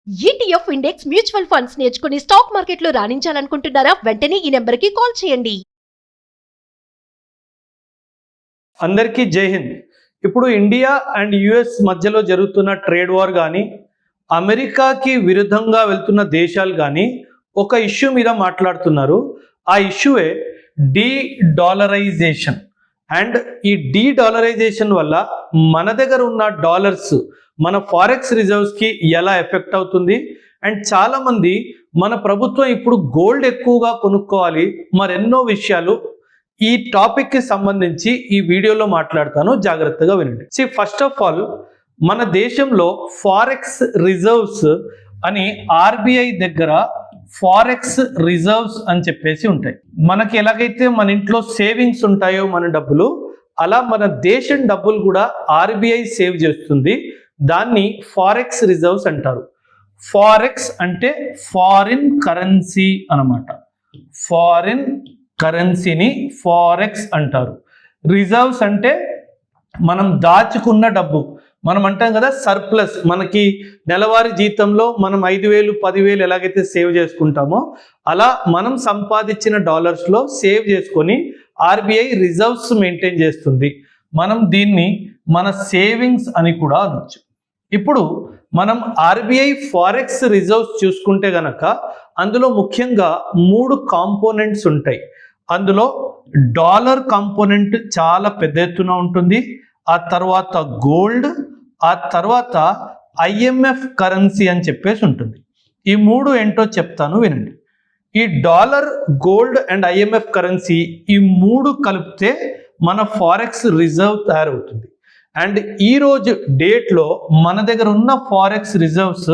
ETF index mutual funds నేర్చుకుని stock మార్కెట్లో రాణించాలనుకుంటున్నారా? వెంటనే ఈ నెంబర్కి కాల్ చేయండి. అందరికీ జై హింద్. ఇప్పుడు ఇండియా అండ్ యుఎస్ మధ్యలో జరుగుతున్న ట్రేడ్ వార్ కానీ, అమెరికాకి విరుద్ధంగా వెళ్తున్న దేశాలు కానీ ఒక ఇష్యూ మీద మాట్లాడుతున్నారు. ఆ ఇష్యూయే డీ డాలరైజేషన్. అండ్ ఈ డీ డాలరైజేషన్ వల్ల మన దగ్గర ఉన్న డాలర్స్ మన ఫారెక్స్ రిజర్వ్స్కి ఎలా ఎఫెక్ట్ అవుతుంది. అండ్ చాలామంది మన ప్రభుత్వం ఇప్పుడు గోల్డ్ ఎక్కువగా కొనుక్కోవాలి, మరెన్నో విషయాలు ఈ టాపిక్కి సంబంధించి ఈ వీడియోలో మాట్లాడతాను, జాగ్రత్తగా వినండి. ఫస్ట్ ఆఫ్ ఆల్, మన దేశంలో ఫారెక్స్ రిజర్వ్స్ అని ఆర్బీఐ దగ్గర ఫారెక్స్ రిజర్వ్స్ అని చెప్పేసి ఉంటాయి. మనకి ఎలాగైతే మన ఇంట్లో సేవింగ్స్ ఉంటాయో మన డబ్బులు, అలా మన దేశం డబ్బులు కూడా ఆర్బీఐ సేవ్ చేస్తుంది. దాన్ని ఫారెక్స్ రిజర్వ్స్ అంటారు. ఫారెక్స్ అంటే ఫారిన్ కరెన్సీ అన్నమాట. ఫారిన్ కరెన్సీని ఫారెక్స్ అంటారు. రిజర్వ్స్ అంటే మనం దాచుకున్న డబ్బు. మనం అంటాం కదా సర్ప్లస్. మనకి నెలవారీ జీతంలో మనం 5,000 10,000 ఎలాగైతే సేవ్ చేసుకుంటామో, అలా మనం సంపాదించిన డాలర్స్లో సేవ్ చేసుకొని ఆర్బీఐ రిజర్వ్స్ మెయింటైన్ చేస్తుంది. మనం దీన్ని మన సేవింగ్స్ అని కూడా అనొచ్చు. ఇప్పుడు మనం ఆర్బీఐ ఫారెక్స్ రిజర్వ్స్ చూసుకుంటే గనక అందులో ముఖ్యంగా 3 కాంపోనెంట్స్ ఉంటాయి. అందులో డాలర్ కాంపోనెంట్ చాలా పెద్ద ఎత్తున ఉంటుంది. ఆ తర్వాత గోల్డ్, ఆ తర్వాత ఐఎంఎఫ్ కరెన్సీ అని చెప్పేసి ఉంటుంది. ఈ 3 ఏంటో చెప్తాను, వినండి. ఈ dollar, gold and IMF currency, ఈ 3 కలిపితే మన ఫారెక్స్ రిజర్వ్ తయారవుతుంది. అండ్ ఈరోజు డేట్లో మన దగ్గర ఉన్న ఫారెక్స్ రిజర్వ్స్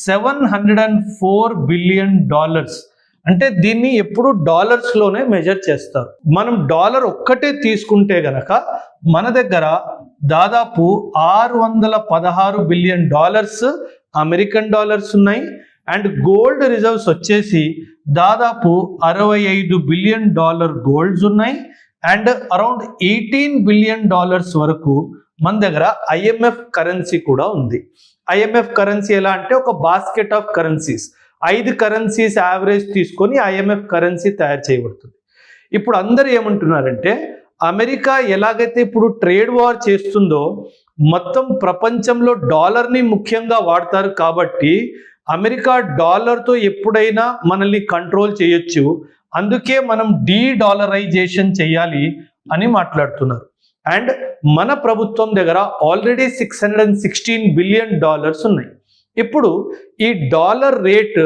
$704 బిలియన్. అంటే దీన్ని ఎప్పుడు డాలర్స్లోనే మెజర్ చేస్తారు. మనం డాలర్ ఒక్కటే తీసుకుంటే గనక మన దగ్గర దాదాపు $616 బిలియన్ అమెరికన్ డాలర్స్ ఉన్నాయి. అండ్ గోల్డ్ రిజర్వ్స్ వచ్చేసి దాదాపు $65 బిలియన్ గోల్డ్స్ ఉన్నాయి. అండ్ అరౌండ్ $18 బిలియన్ వరకు మన దగ్గర ఐఎంఎఫ్ కరెన్సీ కూడా ఉంది. ఐఎంఎఫ్ కరెన్సీ ఎలా అంటే ఒక basket of currencies, 5 currencies average తీసుకొని ఐఎంఎఫ్ కరెన్సీ తయారు చేయబడుతుంది. ఇప్పుడు అందరూ ఏమంటున్నారంటే, అమెరికా ఎలాగైతే ఇప్పుడు ట్రేడ్ వార్ చేస్తుందో మొత్తం ప్రపంచంలో డాలర్ని ముఖ్యంగా వాడతారు కాబట్టి అమెరికా డాలర్తో ఎప్పుడైనా మనల్ని కంట్రోల్ చేయొచ్చు, అందుకే మనం డీ డాలరైజేషన్ చేయాలి అని మాట్లాడుతున్నారు. అండ్ మన ప్రభుత్వం దగ్గర ఆల్రెడీ $616 బిలియన్ ఉన్నాయి. ఇప్పుడు ఈ డాలర్ రేట్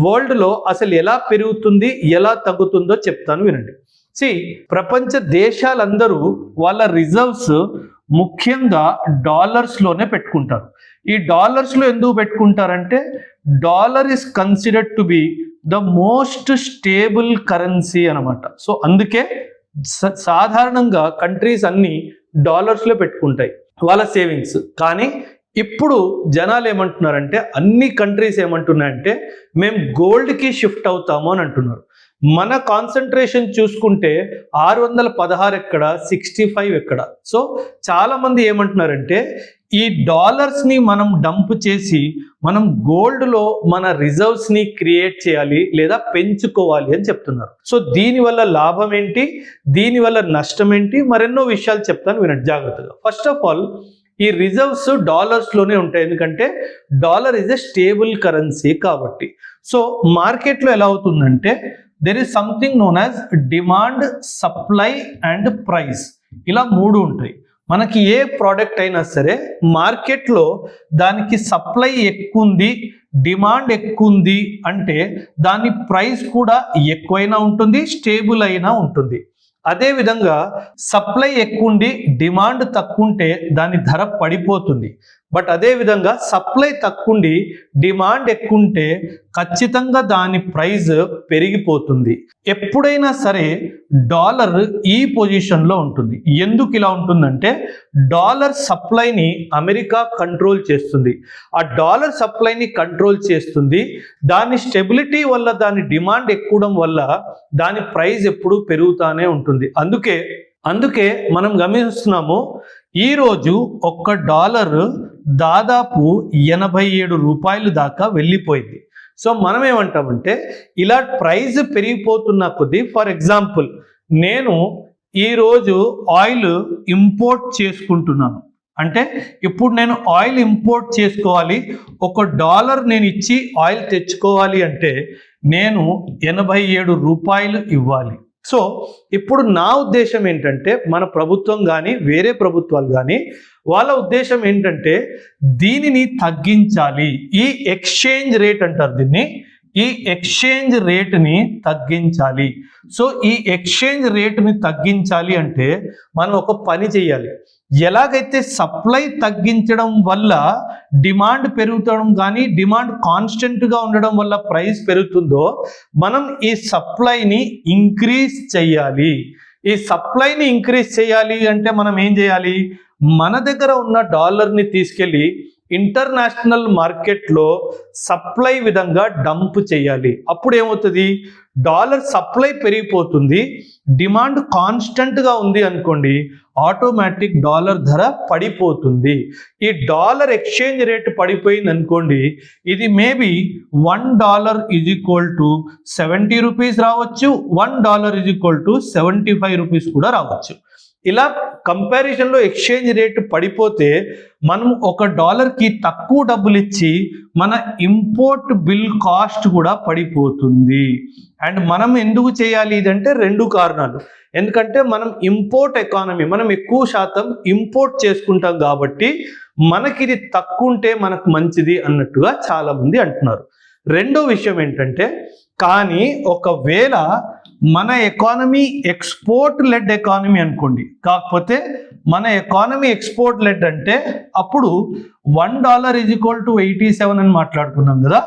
వరల్డ్లో అసలు ఎలా పెరుగుతుంది, ఎలా తగ్గుతుందో చెప్తాను, వినండి. ప్రపంచ దేశాలందరూ వాళ్ళ రిజర్వ్స్ ముఖ్యంగా డాలర్స్లోనే పెట్టుకుంటారు. ఈ డాలర్స్లో ఎందుకు పెట్టుకుంటారంటే dollar is considered to be the most stable currency అనమాట. సో అందుకే సాధారణంగా కంట్రీస్ అన్ని డాలర్స్లో పెట్టుకుంటాయి వాళ్ళ సేవింగ్స్. కానీ ఇప్పుడు జనాలు ఏమంటున్నారంటే, అన్ని కంట్రీస్ ఏమంటున్నాయంటే మేము గోల్డ్కి షిఫ్ట్ అవుతాము అని అంటున్నారు. మన కాన్సన్ట్రేషన్ చూసుకుంటే 616 ఎక్కడ, 65 ఎక్కడ. సో చాలామంది ఏమంటున్నారంటే ఈ డాలర్స్ని మనం డంప్ చేసి మనం గోల్డ్లో మన రిజర్వ్స్ని క్రియేట్ చేయాలి లేదా పెంచుకోవాలి అని చెప్తున్నారు. సో దీనివల్ల లాభం ఏంటి, దీనివల్ల నష్టం ఏంటి, మరెన్నో విషయాలు చెప్తాను, వినండి జాగ్రత్తగా. ఫస్ట్ ఆఫ్ ఆల్, ఈ రిజర్వ్స్ డాలర్స్లోనే ఉంటాయి, ఎందుకంటే dollar is a stable currency కాబట్టి. సో మార్కెట్లో ఎలా అవుతుందంటే there is something known as demand, supply and price. ఇలా 3 ఉంటాయి. మనకి ఏ ప్రోడక్ట్ అయినా సరే మార్కెట్లో దానికి సప్లై ఎక్కువ ఉంది, డిమాండ్ ఎక్కువ ఉంది అంటే దాని ప్రైస్ కూడా ఎక్కువైనా ఉంటుంది, స్టేబుల్ అయినా ఉంటుంది. అదేవిధంగా సప్లై ఎక్కువ ఉండి డిమాండ్ తక్కువ ఉంటే దాని ధర పడిపోతుంది. బట్ అదేవిధంగా సప్లై తక్కువ ఉండి డిమాండ్ ఎక్కువ ఉంటే ఖచ్చితంగా దాని ప్రైస్ పెరిగిపోతుంది. ఎప్పుడైనా సరే డాలర్ ఈ పొజిషన్లో ఉంటుంది. ఎందుకు ఇలా ఉంటుందంటే డాలర్ సప్లైని అమెరికా కంట్రోల్ చేస్తుంది. ఆ డాలర్ సప్లైని కంట్రోల్ చేస్తుంది. దాని స్టెబిలిటీ వల్ల, దాని డిమాండ్ ఎక్కువడం వల్ల దాని ప్రైస్ ఎప్పుడూ పెరుగుతూనే ఉంటుంది. అందుకే మనం గమనిస్తున్నాము ఈరోజు $1 దాదాపు 87 రూపాయలు దాకా వెళ్ళిపోయింది. సో మనం ఏమంటామంటే ఇలా ప్రైస్ పెరిగిపోతున్న కొద్దీ, ఫర్ ఎగ్జాంపుల్ నేను ఈరోజు ఆయిల్ ఇంపోర్ట్ చేసుకుంటున్నాను. అంటే ఇప్పుడు నేను ఆయిల్ ఇంపోర్ట్ చేసుకోవాలి, $1 నేను ఇచ్చి ఆయిల్ తెచ్చుకోవాలి అంటే నేను 87 రూపాయలు ఇవ్వాలి. సో ఇప్పుడు నా ఉద్దేశం ఏంటంటే, మన ప్రభుత్వం కానీ వేరే ప్రభుత్వాలు కానీ వాళ్ళ ఉద్దేశం ఏంటంటే దీనిని తగ్గించాలి. ఈ ఎక్స్చేంజ్ రేట్ అంటారు దీన్ని, ఈ ఎక్స్చేంజ్ రేట్ని తగ్గించాలి. సో ఈ ఎక్స్చేంజ్ రేట్ని తగ్గించాలి అంటే మనం ఒక పని చేయాలి. ఎలాగైతే సప్లై తగ్గించడం వల్ల డిమాండ్ పెరుగుతడం కానీ డిమాండ్ కాన్స్టెంట్గా ఉండడం వల్ల ప్రైస్ పెరుగుతుందో, మనం ఈ సప్లైని ఇంక్రీజ్ చేయాలి. ఈ సప్లైని ఇంక్రీజ్ చేయాలి అంటే మనం ఏం చేయాలి, మన దగ్గర ఉన్న డాలర్ని తీసుకెళ్ళి ఇంటర్నేషనల్ మార్కెట్లో సప్లై విధంగా డంప్ చేయాలి. అప్పుడు ఏమవుతుంది, డాలర్ సప్లై పెరిగిపోతుంది, డిమాండ్ కాన్స్టెంట్గా ఉంది అనుకోండి, ఆటోమేటిక్ డాలర్ ధర పడిపోతుంది. ఈ డాలర్ ఎక్స్చేంజ్ రేట్ పడిపోయింది అనుకోండి, ఇది మేబీ $1 = 70 రూపీస్ రావచ్చు, $1 = 75 రూపీస్ కూడా రావచ్చు. ఇలా కంపారిజన్లో ఎక్స్చేంజ్ రేట్ పడిపోతే మనం $1కి తక్కువ డబ్బులు ఇచ్చి మన ఇంపోర్ట్ బిల్ కాస్ట్ కూడా పడిపోతుంది. అండ్ మనం ఎందుకు చేయాలి ఇదంటే 2 కారణాలు. ఎందుకంటే మనం ఇంపోర్ట్ ఎకానమీ, మనం ఎక్కువ శాతం ఇంపోర్ట్ చేసుకుంటాం కాబట్టి మనకి ఇది తక్కువ ఉంటే మనకు మంచిది అన్నట్టుగా చాలామంది అంటున్నారు. రెండో విషయం ఏంటంటే, కానీ ఒకవేళ మన ఎకానమీ ఎక్స్పోర్ట్ లెడ్ ఎకానమీ అనుకోండి, కాకపోతే మన ఎకానమీ ఎక్స్పోర్ట్ లెడ్ అంటే అప్పుడు $1 = 87 అని మాట్లాడుకున్నాం కదా,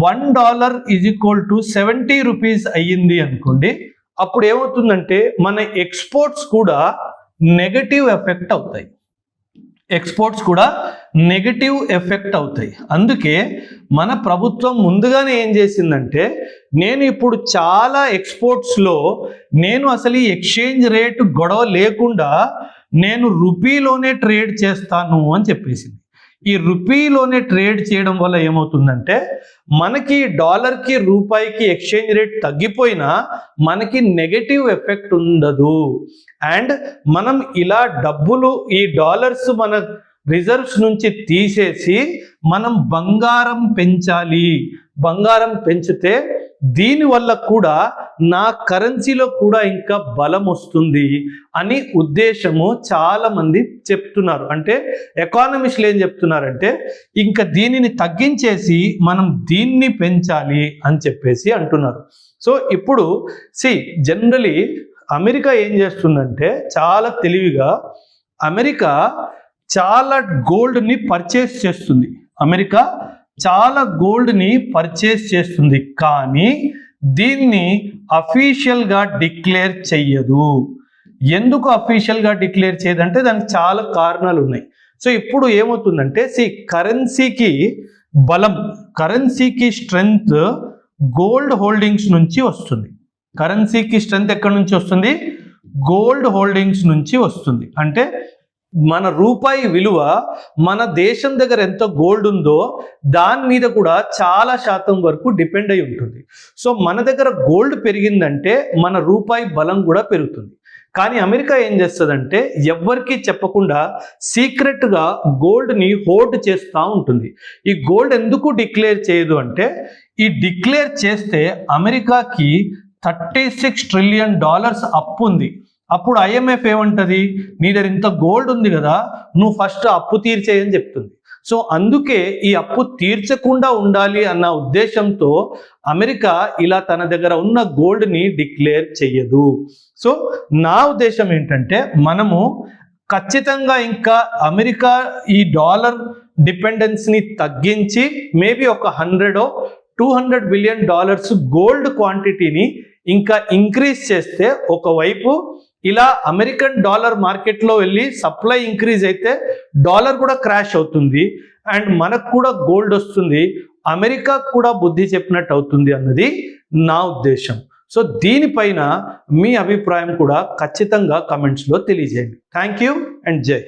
$1 = 70 రూపీస్ అయ్యింది అనుకోండి, అప్పుడు ఏమవుతుందంటే మన ఎక్స్పోర్ట్స్ కూడా నెగటివ్ ఎఫెక్ట్ అవుతాయి. ఎక్స్పోర్ట్స్ కూడా నెగటివ్ ఎఫెక్ట్ అవుతాయి. అందుకే మన ప్రభుత్వం ముందుగానే ఏం చేసిందంటే, నేను ఇప్పుడు చాలా ఎక్స్పోర్ట్స్లో నేను అసలు ఈ ఎక్స్చేంజ్ రేటు గొడవ లేకుండా నేను రూపీలోనే ట్రేడ్ చేస్తాను అని చెప్పేసింది. ఈ రూపీలోనే ట్రేడ్ చేయడం వల్ల ఏమవుతుందంటే, మనకి డాలర్కి రూపాయికి ఎక్స్చేంజ్ రేట్ తగ్గిపోయినా మనకి నెగటివ్ ఎఫెక్ట్ ఉండదు. అండ్ మనం ఇలా డబ్బులు, ఈ డాలర్స్ మన రిజర్వ్స్ నుంచి తీసేసి మనం బంగారం పెంచాలి. బంగారం పెంచితే దీనివల్ల కూడా నా కరెన్సీలో కూడా ఇంకా బలం వస్తుంది అని ఉద్దేశము చాలా మంది చెప్తున్నారు. అంటే ఎకానమిస్టులు ఏం చెప్తున్నారంటే, ఇంకా దీనిని తగ్గించేసి మనం దీన్ని పెంచాలి అని చెప్పేసి అంటున్నారు. సో ఇప్పుడు జనరలీ అమెరికా ఏం చేస్తుందంటే చాలా తెలివిగా అమెరికా చాలా గోల్డ్ని పర్చేస్ చేస్తుంది. అమెరికా చాలా గోల్డ్ని పర్చేస్ చేస్తుంది, కానీ దీన్ని అఫీషియల్గా డిక్లేర్ చెయ్యదు. ఎందుకు అఫీషియల్గా డిక్లేర్ చేయదంటే దానికి చాలా కారణాలు ఉన్నాయి. సో ఇప్పుడు ఏమవుతుందంటే, కరెన్సీకి బలం, కరెన్సీకి స్ట్రెంగ్త్ గోల్డ్ హోల్డింగ్స్ నుంచి వస్తుంది. కరెన్సీకి స్ట్రెంగ్త్ ఎక్కడి నుంచి వస్తుంది, గోల్డ్ హోల్డింగ్స్ నుంచి వస్తుంది. అంటే మన రూపాయి విలువ మన దేశం దగ్గర ఎంత గోల్డ్ ఉందో దాని మీద కూడా చాలా శాతం వరకు డిపెండ్ అయి ఉంటుంది. సో మన దగ్గర గోల్డ్ పెరిగిందంటే మన రూపాయి బలం కూడా పెరుగుతుంది. కానీ అమెరికా ఏం చేస్తుందంటే, ఎవ్వరికీ చెప్పకుండా సీక్రెట్గా గోల్డ్ని హోల్డ్ చేస్తూ ఉంటుంది. ఈ గోల్డ్ ఎందుకు డిక్లేర్ చేయదు అంటే, ఈ డిక్లేర్ చేస్తే అమెరికాకి $36 ట్రిలియన్ అప్పు ఉంది. అప్పుడు IMF ఏమంటది, నీ దగ్గర ఇంత గోల్డ్ ఉంది కదా, నువ్వు ఫస్ట్ అప్పు తీర్చేయని చెప్తుంది. సో అందుకే ఈ అప్పు తీర్చకుండా ఉండాలి అన్న ఉద్దేశంతో అమెరికా ఇలా తన దగ్గర ఉన్న గోల్డ్ని డిక్లేర్ చెయ్యదు. సో నా ఉద్దేశం ఏంటంటే, మనము ఖచ్చితంగా ఇంకా అమెరికా ఈ డాలర్ డిపెండెన్స్ని తగ్గించి మేబీ ఒక $100-200 బిలియన్ గోల్డ్ క్వాంటిటీని ఇంకా ఇంక్రీజ్ చేస్తే, ఒకవైపు ఇలా అమెరికన్ డాలర్ మార్కెట్లో వెళ్ళి సప్లై ఇంక్రీజ్ అయితే డాలర్ కూడా క్రాష్ అవుతుంది అండ్ మనకు కూడా గోల్డ్ వస్తుంది, అమెరికా కూడా బుద్ధి చెప్పినట్టు అవుతుంది అన్నది నా ఉద్దేశం. సో దీనిపైన మీ అభిప్రాయం కూడా ఖచ్చితంగా కమెంట్స్లో తెలియజేయండి. థ్యాంక్ యూ అండ్ జై.